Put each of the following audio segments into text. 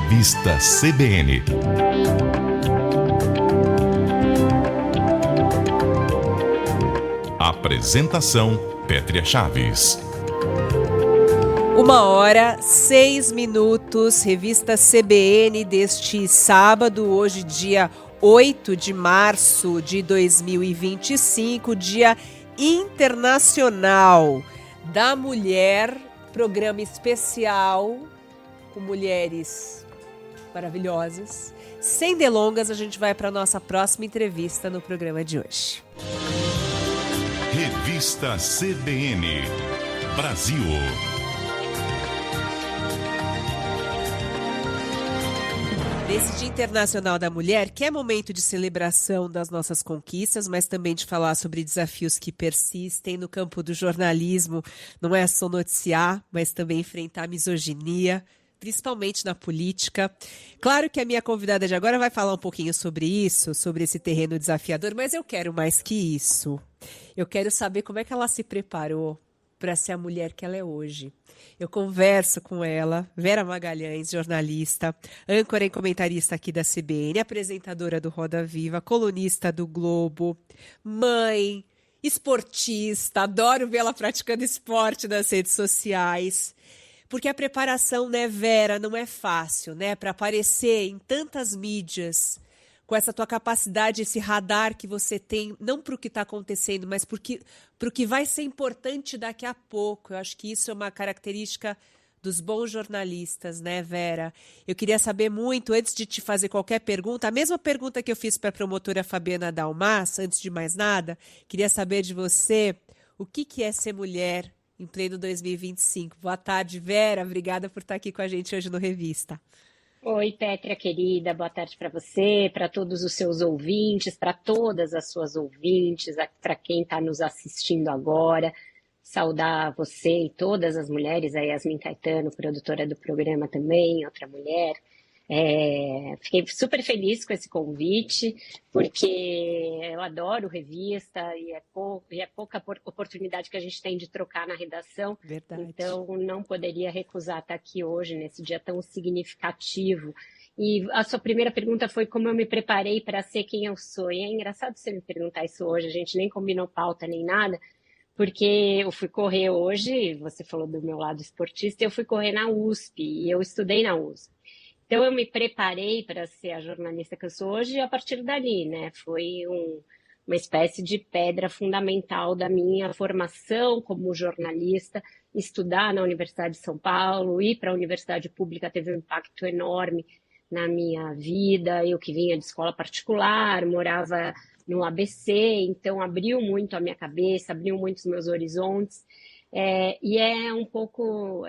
Revista CBN. Apresentação: Pétria Chaves. 1h06, Revista CBN deste sábado, hoje dia 8 de março de 2025, Dia Internacional da Mulher, programa especial com mulheres maravilhosas. Sem delongas, a gente vai para a nossa próxima entrevista no programa de hoje. Revista CBN Brasil. Nesse Dia Internacional da Mulher, que é momento de celebração das nossas conquistas, mas também de falar sobre desafios que persistem no campo do jornalismo, não é só noticiar, mas também enfrentar a misoginia, principalmente na política. Claro que a minha convidada de agora vai falar um pouquinho sobre isso, sobre esse terreno desafiador, mas eu quero mais que isso. Eu quero saber como é que ela se preparou para ser a mulher que ela é hoje. Eu converso com ela, Vera Magalhães, jornalista, âncora e comentarista aqui da CBN, apresentadora do Roda Viva, colunista do Globo, mãe, esportista, adoro vê-la praticando esporte nas redes sociais. Porque a preparação, né, Vera, não é fácil, né? Para aparecer em tantas mídias, com essa tua capacidade, esse radar que você tem, não para o que está acontecendo, mas para o que vai ser importante daqui a pouco. Eu acho que isso é uma característica dos bons jornalistas, né, Vera? Eu queria saber muito, antes de te fazer qualquer pergunta, a mesma pergunta que eu fiz para a promotora Fabiana Dalmas, antes de mais nada, queria saber de você o que é ser mulher em pleno 2025. Boa tarde, Vera. Obrigada por estar aqui com a gente hoje no Revista. Oi, Pétria, querida. Boa tarde para você, para todos os seus ouvintes, para todas as suas ouvintes, para quem está nos assistindo agora. Saudar você e todas as mulheres, a Yasmin Caetano, produtora do programa também, outra mulher. Fiquei super feliz com esse convite, porque eu adoro revista e é pouca oportunidade que a gente tem de trocar na redação. Verdade. Então não poderia recusar estar aqui hoje, nesse dia tão significativo. E a sua primeira pergunta foi como eu me preparei para ser quem eu sou. E é engraçado você me perguntar isso hoje, a gente nem combinou pauta nem nada, porque eu fui correr hoje, você falou do meu lado esportista, eu fui correr na USP e eu estudei na USP. Então, eu me preparei para ser a jornalista que eu sou hoje a partir dali, né? Foi uma espécie de pedra fundamental da minha formação como jornalista. Estudar na Universidade de São Paulo, ir para a universidade pública teve um impacto enorme na minha vida. Eu que vinha de escola particular, morava no ABC, então abriu muito a minha cabeça, abriu muito os meus horizontes. E é um pouco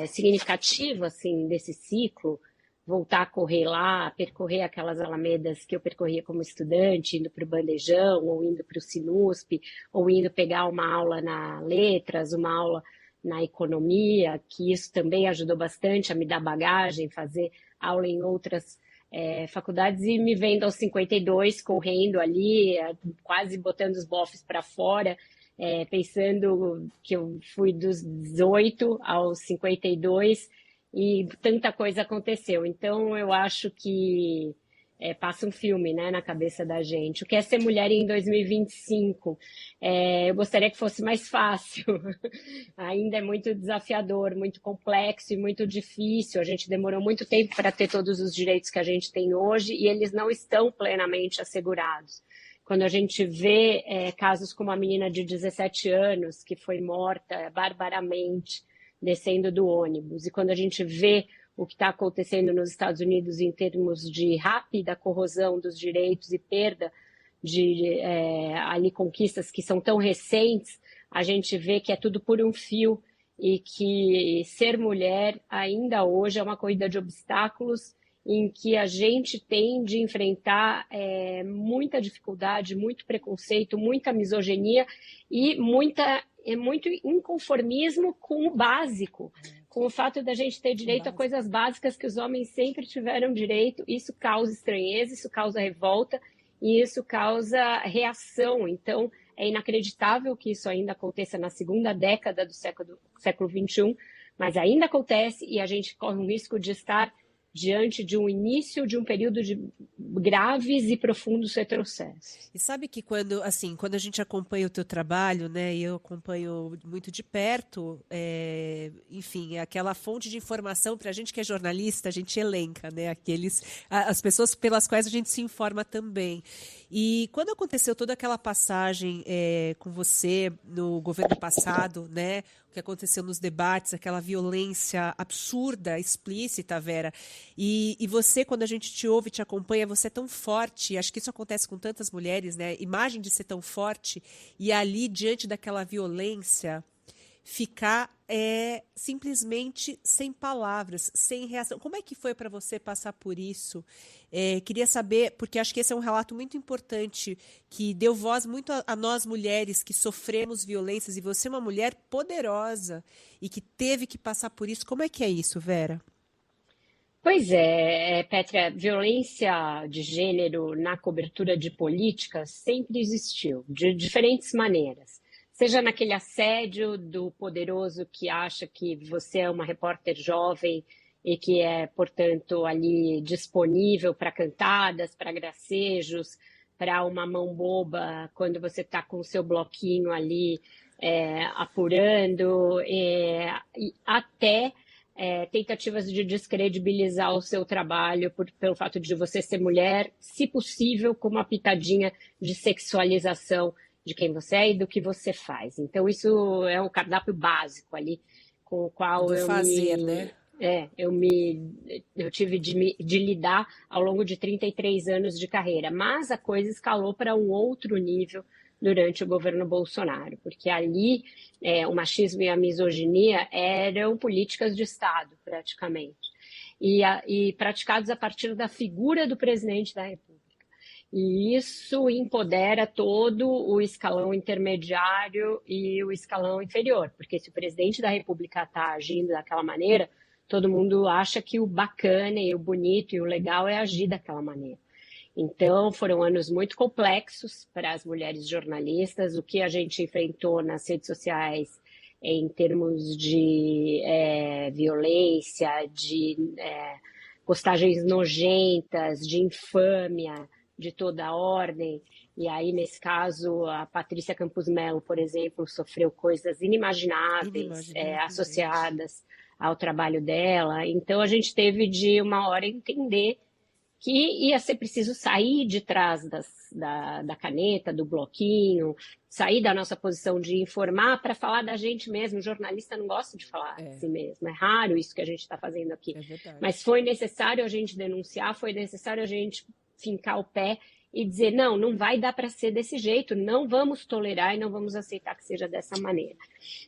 significativo, assim, desse ciclo, voltar a correr lá, percorrer aquelas alamedas que eu percorria como estudante, indo para o Bandejão, ou indo para o Sinusp, ou indo pegar uma aula na Letras, uma aula na Economia, que isso também ajudou bastante a me dar bagagem, fazer aula em outras faculdades, e me vendo aos 52, correndo ali, quase botando os bofes para fora, pensando que eu fui dos 18 aos 52, e tanta coisa aconteceu. Então, eu acho que passa um filme, né, na cabeça da gente. O que é ser mulher em 2025? Eu gostaria que fosse mais fácil. Ainda é muito desafiador, muito complexo e muito difícil. A gente demorou muito tempo para ter todos os direitos que a gente tem hoje e eles não estão plenamente assegurados. Quando a gente vê casos como a menina de 17 anos, que foi morta barbaramente, descendo do ônibus. E quando a gente vê o que está acontecendo nos Estados Unidos em termos de rápida corrosão dos direitos e perda de ali conquistas que são tão recentes, a gente vê que é tudo por um fio e que ser mulher ainda hoje é uma corrida de obstáculos em que a gente tem de enfrentar muita dificuldade, muito preconceito, muita misoginia e muito inconformismo com o básico, com o fato da gente ter direito a coisas básicas que os homens sempre tiveram direito. Isso causa estranheza, isso causa revolta e isso causa reação. Então, é inacreditável que isso ainda aconteça na segunda década do século XXI, mas ainda acontece e a gente corre o risco de estar diante de um início de um período de graves e profundos retrocessos. E sabe que quando a gente acompanha o teu trabalho, né, e eu acompanho muito de perto, enfim, aquela fonte de informação para a gente que é jornalista, a gente elenca, né, as pessoas pelas quais a gente se informa também. E quando aconteceu toda aquela passagem com você no governo passado, né, o que aconteceu nos debates, aquela violência absurda, explícita, Vera, e você, quando a gente te ouve, te acompanha, você é tão forte, acho que isso acontece com tantas mulheres, né? Imagem de ser tão forte e ali, diante daquela violência, ficar simplesmente sem palavras, sem reação. Como é que foi para você passar por isso? Queria saber, porque acho que esse é um relato muito importante, que deu voz muito a nós mulheres que sofremos violências, e você é uma mulher poderosa e que teve que passar por isso. Como é que é isso, Vera? Pois é, Pétria, violência de gênero na cobertura de políticas sempre existiu, de diferentes maneiras. Seja naquele assédio do poderoso que acha que você é uma repórter jovem e que é, portanto, ali disponível para cantadas, para gracejos, para uma mão boba quando você está com o seu bloquinho ali apurando, até tentativas de descredibilizar o seu trabalho pelo fato de você ser mulher, se possível, com uma pitadinha de sexualização de quem você é e do que você faz. Então, isso é um cardápio básico ali, com o qual né? Eu tive de lidar ao longo de 33 anos de carreira, mas a coisa escalou para um outro nível durante o governo Bolsonaro, porque ali o machismo e a misoginia eram políticas de Estado, praticamente, e praticados a partir da figura do presidente da República. E isso empodera todo o escalão intermediário e o escalão inferior, porque se o presidente da República está agindo daquela maneira, todo mundo acha que o bacana e o bonito e o legal é agir daquela maneira. Então, foram anos muito complexos para as mulheres jornalistas. O que a gente enfrentou nas redes sociais em termos de violência, de postagens nojentas, de infâmia, de toda a ordem. E aí, nesse caso, a Patrícia Campos Melo, por exemplo, sofreu coisas inimagináveis associadas ao trabalho dela. Então, a gente teve de uma hora entender que ia ser preciso sair de trás da caneta, do bloquinho, sair da nossa posição de informar para falar da gente mesmo. O jornalista não gosta de falar de si mesmo. É raro isso que a gente está fazendo aqui. Mas foi necessário a gente denunciar, foi necessário a gente fincar o pé e dizer, não vai dar para ser desse jeito, não vamos tolerar e não vamos aceitar que seja dessa maneira.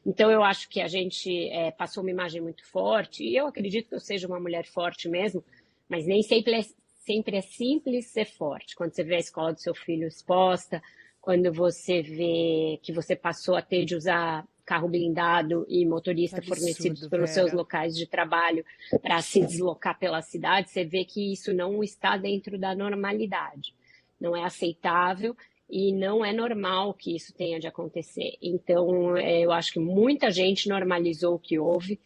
Então, eu acho que a gente passou uma imagem muito forte, e eu acredito que eu seja uma mulher forte mesmo, mas nem sempre é simples ser forte. Quando você vê a escola do seu filho exposta, quando você vê que você passou a ter de usar carro blindado e motorista fornecidos pelos seus locais de trabalho para se deslocar pela cidade, você vê que isso não está dentro da normalidade. Não é aceitável e não é normal que isso tenha de acontecer. Então, eu acho que muita gente normalizou o que houve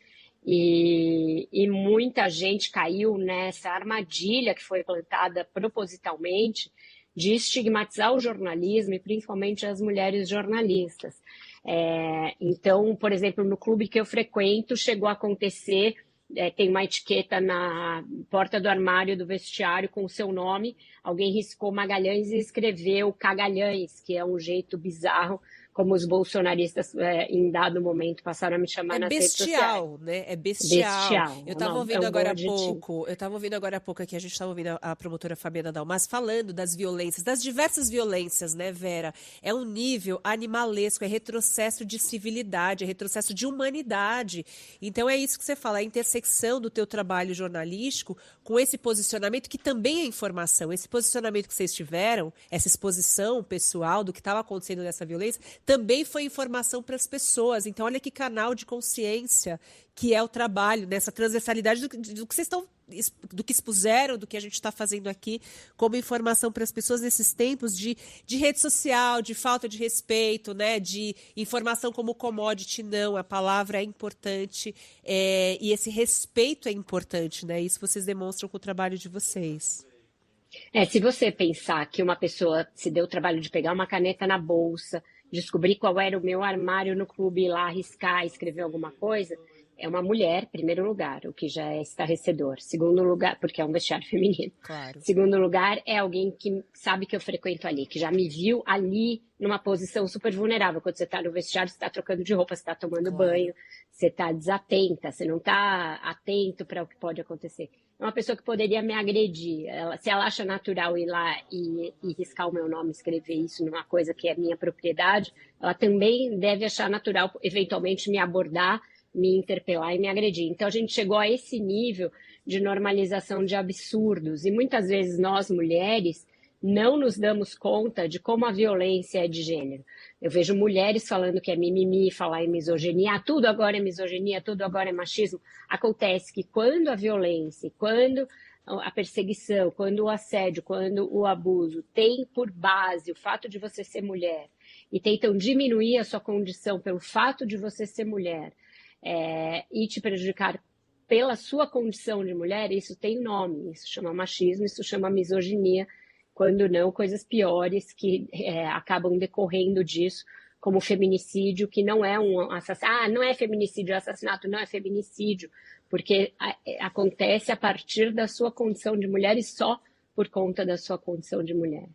e muita gente caiu nessa armadilha que foi plantada propositalmente de estigmatizar o jornalismo e principalmente as mulheres jornalistas. Então, por exemplo, no clube que eu frequento, chegou a acontecer, tem uma etiqueta na porta do armário do vestiário com o seu nome, alguém riscou Magalhães e escreveu Cagalhães, que é um jeito bizarro, como os bolsonaristas, em dado momento, passaram a me chamar nas redes sociais. Né? É bestial. Eu estava ouvindo agora há pouco aqui, a gente estava ouvindo a promotora Fabiana Dalmas falando das violências, das diversas violências, né, Vera? É um nível animalesco, é retrocesso de civilidade, é retrocesso de humanidade. Então é isso que você fala, a intersecção do teu trabalho jornalístico com esse posicionamento que também é informação, esse posicionamento que vocês tiveram, essa exposição pessoal do que estava acontecendo nessa violência, também foi informação para as pessoas. Então, olha que canal de consciência que é o trabalho, nessa transversalidade do que vocês estão do que expuseram, do que a gente está fazendo aqui, como informação para as pessoas nesses tempos de rede social, de falta de respeito, né? De informação como commodity, não, a palavra é importante, e esse respeito é importante, né? Isso vocês demonstram com o trabalho de vocês. Se você pensar que uma pessoa se deu o trabalho de pegar uma caneta na bolsa, descobrir qual era o meu armário no clube, ir lá arriscar, escrever alguma coisa, é uma mulher, primeiro lugar, o que já é estarrecedor. Segundo lugar, porque é um vestiário feminino. Claro. Segundo lugar, é alguém que sabe que eu frequento ali, que já me viu ali numa posição super vulnerável. Quando você está no vestiário, você está trocando de roupa, você está tomando banho, você está desatenta, você não está atento para o que pode acontecer. É uma pessoa que poderia me agredir. Se ela acha natural ir lá e riscar o meu nome, escrever isso numa coisa que é minha propriedade, ela também deve achar natural, eventualmente, me abordar, me interpelar e me agredir. Então, a gente chegou a esse nível de normalização de absurdos. E muitas vezes nós, mulheres, não nos damos conta de como a violência é de gênero. Eu vejo mulheres falando que é mimimi, falar em misoginia, tudo agora é misoginia, tudo agora é machismo. Acontece que quando a violência, quando a perseguição, quando o assédio, quando o abuso tem por base o fato de você ser mulher e tentam diminuir a sua condição pelo fato de você ser mulher e te prejudicar pela sua condição de mulher, isso tem nome, isso chama machismo, isso chama misoginia, quando não, coisas piores que acabam decorrendo disso, como feminicídio, que não é um assassinato. Não é feminicídio, é assassinato, não é feminicídio, porque acontece a partir da sua condição de mulher e só por conta da sua condição de mulher.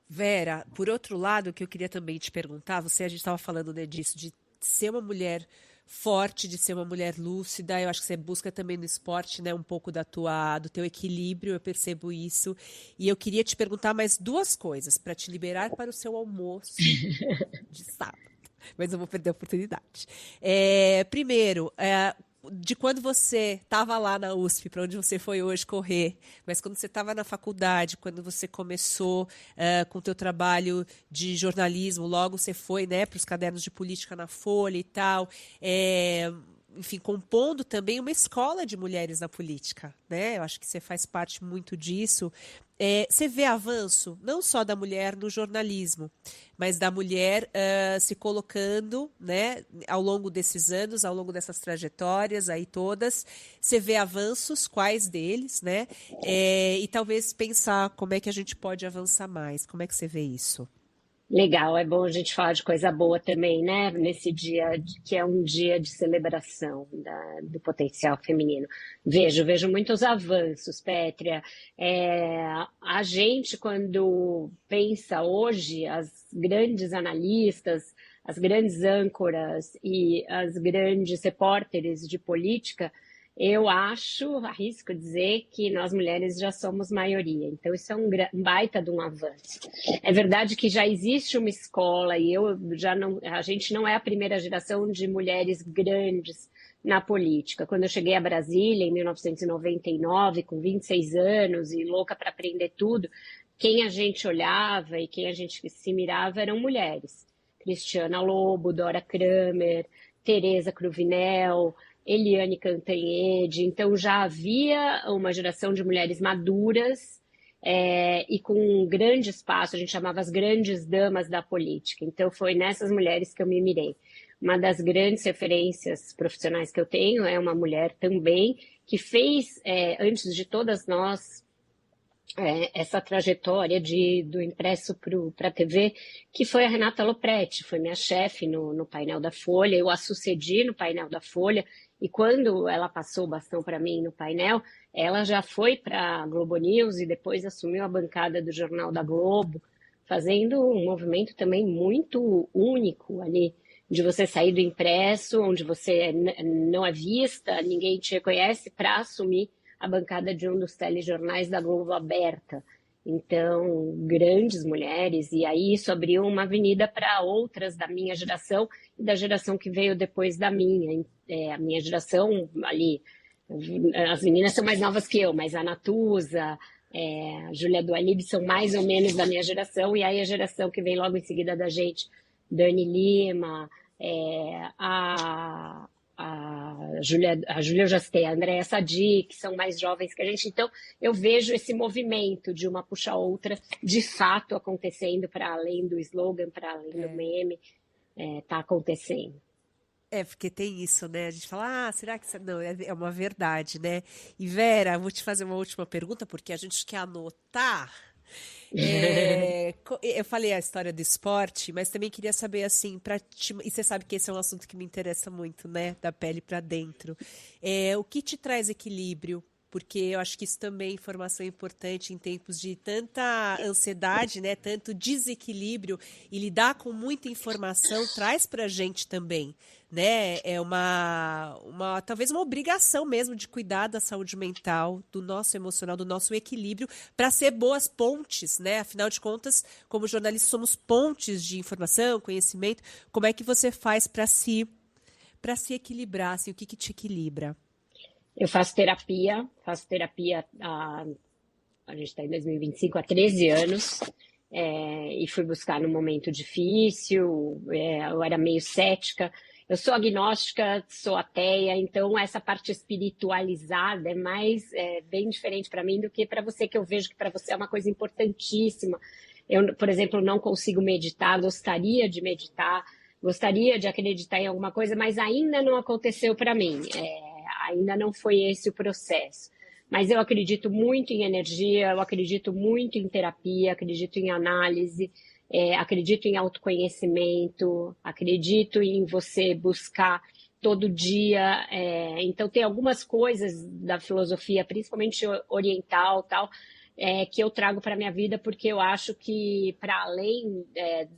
Vera, por outro lado, o que eu queria também te perguntar, a gente estava falando, né, disso, de ser uma mulher forte, de ser uma mulher lúcida. Eu acho que você busca também no esporte, né, um pouco do teu equilíbrio, eu percebo isso. E eu queria te perguntar mais duas coisas para te liberar para o seu almoço de sábado. Mas eu vou perder a oportunidade. Primeiro, de quando você estava lá na USP, para onde você foi hoje correr, mas quando você estava na faculdade, quando você começou com o teu trabalho de jornalismo, logo você foi, né, para os cadernos de política na Folha e tal, enfim, compondo também uma escola de mulheres na política, né? Eu acho que você faz parte muito disso. Você vê avanço, não só da mulher no jornalismo, mas da mulher se colocando, né, ao longo desses anos, ao longo dessas trajetórias aí todas. Você vê avanços, quais deles, né? E talvez pensar como é que a gente pode avançar mais. Como é que você vê isso? Legal, é bom a gente falar de coisa boa também, né? Nesse dia que é um dia de celebração do potencial feminino. Vejo muitos avanços, Pétria. A gente, quando pensa hoje, as grandes analistas, as grandes âncoras e as grandes repórteres de política, eu arrisco dizer que nós mulheres já somos maioria. Então, isso é um baita de um avanço. É verdade que já existe uma escola e a gente não é a primeira geração de mulheres grandes na política. Quando eu cheguei a Brasília, em 1999, com 26 anos e louca para aprender tudo, quem a gente olhava e quem a gente se mirava eram mulheres. Cristiana Lobo, Dora Kramer, Tereza Cruvinel, Eliane Cantanhede. Então já havia uma geração de mulheres maduras e com um grande espaço, a gente chamava as grandes damas da política. Então foi nessas mulheres que eu me mirei. Uma das grandes referências profissionais que eu tenho é uma mulher também que fez, antes de todas nós, essa trajetória do impresso para a TV, que foi a Renata Lopretti, foi minha chefe no painel da Folha, eu a sucedi no painel da Folha, e quando ela passou o bastão para mim no painel, ela já foi para a Globo News e depois assumiu a bancada do Jornal da Globo, fazendo um movimento também muito único ali, de você sair do impresso, onde você não é vista, ninguém te reconhece, para assumir a bancada de um dos telejornais da Globo aberta. Então, grandes mulheres, e aí isso abriu uma avenida para outras da minha geração e da geração que veio depois da minha. A minha geração ali, as meninas são mais novas que eu, mas a Natuza, a Júlia Dualib são mais ou menos da minha geração, e aí a geração que vem logo em seguida da gente, Dani Lima, a Júlia, eu já citei, a Andréa Sadi, que são mais jovens que a gente. Então, eu vejo esse movimento de uma puxa a outra, de fato, acontecendo, para além do slogan, para além do meme, tá acontecendo. Porque tem isso, né? A gente fala, será que isso... Não, é uma verdade, né? E Vera, vou te fazer uma última pergunta, porque a gente quer anotar. Eu falei a história do esporte, mas também queria saber assim, e você sabe que esse é um assunto que me interessa muito, né? Da pele para dentro. O que te traz equilíbrio? Porque eu acho que isso também é informação importante em tempos de tanta ansiedade, né? Tanto desequilíbrio, e lidar com muita informação traz para a gente também, né? É talvez uma obrigação mesmo de cuidar da saúde mental, do nosso emocional, do nosso equilíbrio, para ser boas pontes, né? Afinal de contas, como jornalistas, somos pontes de informação, conhecimento. Como é que você faz para se equilibrar? Assim, o que te equilibra? Eu faço terapia a gente está em 2025, há 13 anos, e fui buscar num momento difícil, eu era meio cética. Eu sou agnóstica, sou ateia, então essa parte espiritualizada é bem diferente para mim do que para você, que eu vejo que para você é uma coisa importantíssima. Eu, por exemplo, não consigo meditar, gostaria de meditar, gostaria de acreditar em alguma coisa, mas ainda não aconteceu para mim. Ainda não foi esse o processo. Mas eu acredito muito em energia, eu acredito muito em terapia, acredito em análise, acredito em autoconhecimento, acredito em você buscar todo dia. Então, tem algumas coisas da filosofia, principalmente oriental, tal, que eu trago para a minha vida, porque eu acho que, para além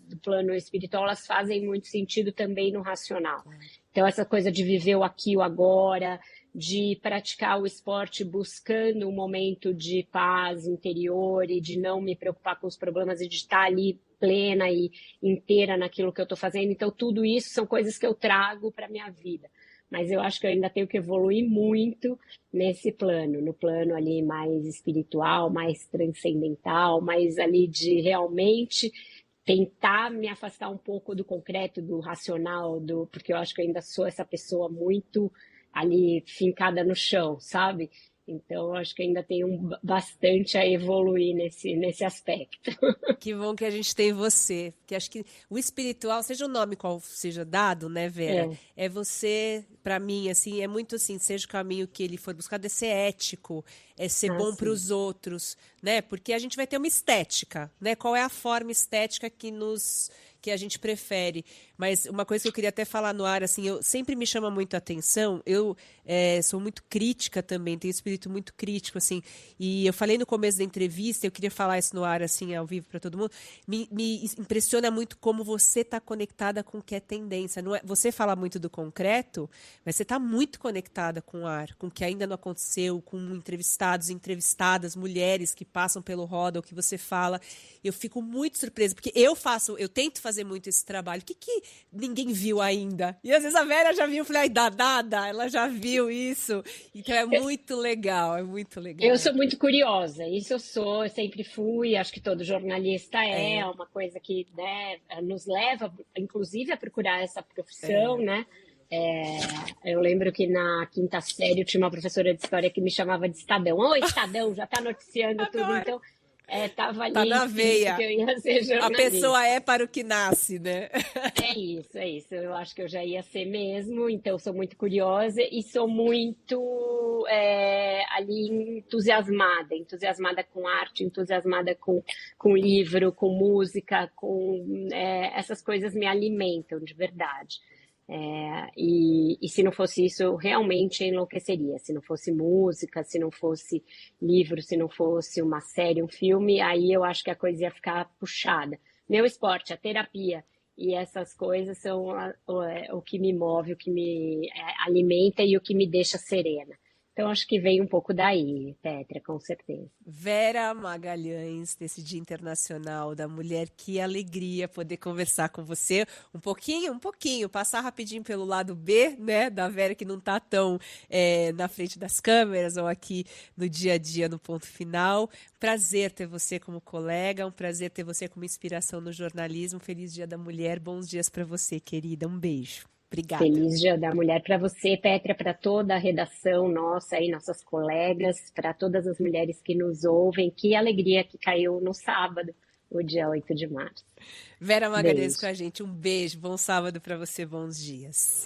do plano espiritual, elas fazem muito sentido também no racional. Então, essa coisa de viver o aqui e o agora, de praticar o esporte buscando um momento de paz interior e de não me preocupar com os problemas e de estar ali plena e inteira naquilo que eu estou fazendo. Então, tudo isso são coisas que eu trago para a minha vida. Mas eu acho que eu ainda tenho que evoluir muito nesse plano, no plano ali mais espiritual, mais transcendental, mais ali de realmente tentar me afastar um pouco do concreto, do racional, porque eu acho que eu ainda sou essa pessoa muito ali fincada no chão, sabe? Então, eu acho que ainda tenho bastante a evoluir nesse aspecto. Que bom que a gente tem você, porque acho que o espiritual, seja o nome qual seja dado, né, Vera? É você, para mim, assim, é muito assim, seja o caminho que ele for buscado, é ser ético, é ser bom para os outros, né? Porque a gente vai ter uma estética, né? Qual é a forma estética que a gente prefere? Mas uma coisa que eu queria até falar no ar, assim, sempre me chama muito a atenção, eu sou muito crítica também, tenho um espírito muito crítico, assim, e eu falei no começo da entrevista, eu queria falar isso no ar, assim, ao vivo para todo mundo, me impressiona muito como você está conectada com o que é tendência. Não é, você fala muito do concreto, mas você está muito conectada com o ar, com o que ainda não aconteceu, com entrevistados, entrevistadas, mulheres que passam pelo Roda, o que você fala. Eu fico muito surpresa, porque eu tento fazer muito esse trabalho. O que ninguém viu ainda? E às vezes a Vera já viu, eu falei, ai, nada, ela já viu isso. Então é muito legal, é muito legal. Eu sou muito curiosa, isso eu sempre fui, acho que todo jornalista é uma coisa que, né, nos leva, inclusive, a procurar essa profissão, né? Eu lembro que na quinta série eu tinha uma professora de história que me chamava de Estadão. Oi, Estadão, já tá noticiando tudo, então tava ali tá na veia. Que eu ia ser jornalista. A pessoa é para o que nasce, né? É isso. Eu acho que eu já ia ser mesmo, então sou muito curiosa e sou muito ali entusiasmada com arte, entusiasmada com livro, com música, essas coisas me alimentam de verdade. E se não fosse isso, eu realmente enlouqueceria. Se não fosse música, se não fosse livro, se não fosse uma série, um filme, aí eu acho que a coisa ia ficar puxada. Meu esporte, a terapia e essas coisas são o que me move, o que me alimenta e o que me deixa serena. Então, acho que vem um pouco daí, Pétria, com certeza. Vera Magalhães, desse Dia Internacional da Mulher, que alegria poder conversar com você um pouquinho, passar rapidinho pelo lado B, né, da Vera, que não está tão na frente das câmeras ou aqui no dia a dia, no ponto final. Prazer ter você como colega, um prazer ter você como inspiração no jornalismo. Feliz Dia da Mulher, bons dias para você, querida. Um beijo. Obrigada. Feliz Dia da Mulher para você, Pétria, para toda a redação nossa e nossas colegas, para todas as mulheres que nos ouvem. Que alegria que caiu no sábado, o dia 8 de março. Vera Magalhães Beijo. com a gente. Um beijo, bom sábado para você, bons dias.